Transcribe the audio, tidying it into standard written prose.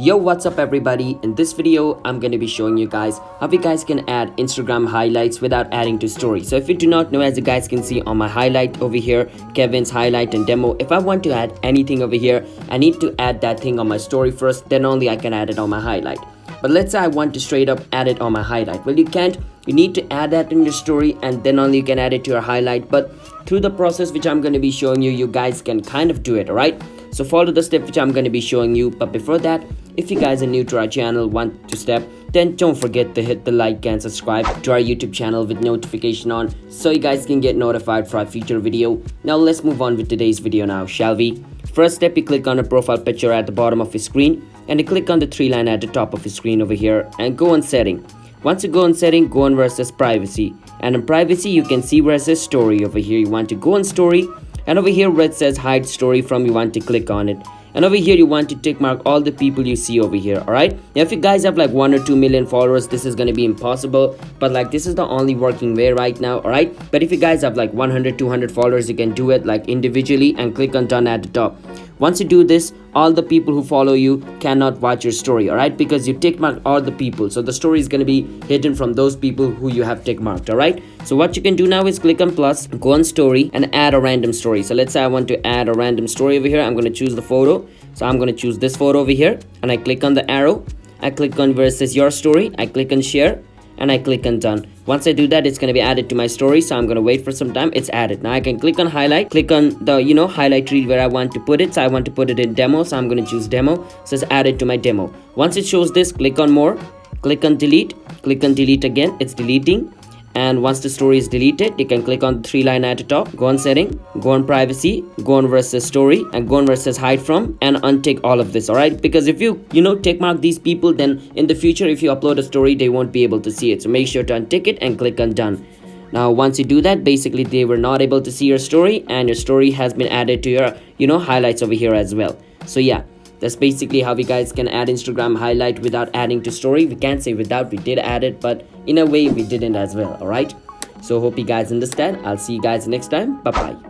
Yo, what's up everybody? In this video I'm going to be showing you guys how you guys can add Instagram highlights without adding to story. So if you do not know, as you guys can see on my highlight over here, Kevin's highlight and demo, if I want to add anything over here, I need to add that thing on my story first, then only I can add it on my highlight. But let's say I want to straight up add it on my highlight. Well, you can't. You need to add that in your story and then only you can add it to your highlight. But through the process which I'm going to be showing you, you guys can kind of do it. Alright, so follow the step which I'm going to be showing you. But before that, if you guys are new to our channel, want to step, then don't forget to hit the like and subscribe to our YouTube channel with notification on, so you guys can get notified for our future video. Now let's move on with today's video now, shall we? First step, you click on a profile picture at the bottom of your screen and you click on the three line at the top of your screen over here and go on setting. Once you go on setting, go on where it says privacy, and in privacy you can see where it says story over here. You want to go on story, and over here where it says hide story from, you want to click on it. And over here you want to tick mark all the people you see over here. Alright, now if you guys have like 1 or 2 million followers, this is going to be impossible, but like this is the only working way right now. Alright, but if you guys have like 100-200 followers, you can do it like individually and click on done at the top. Once you do this, all the people who follow you cannot watch your story, alright, because you tick marked all the people, so the story is going to be hidden from those people who you have tick marked. Alright, so what you can do now is click on plus, go on story and add a random story. So let's say I want to add a random story over here. I'm going to choose the photo, so I'm going to choose this photo over here and I click on the arrow. I click on where it says your story, I click on share and I click on done. Once I do that, it's going to be added to my story, so I'm going to wait for some time. It's added. Now I can click on highlight, click on the highlight tree where I want to put it. So I want to put it in demo, so I'm going to choose demo. It says added to my demo. Once it shows this, click on more, click on delete again. It's deleting. And once the story is deleted, you can click on the three line at the top, go on setting, go on privacy, go on where it says story and go on where it says hide from and untick all of this. Alright, because if you tick mark these people, then in the future if you upload a story, they won't be able to see it. So make sure to untick it and click on done. Now once you do that, basically they were not able to see your story and your story has been added to your highlights over here as well. So yeah, that's basically how we guys can add Instagram highlight without adding to story. We can't say without, we did add it, but in a way we didn't as well. Alright, so hope you guys understand. I'll see you guys next time. Bye bye.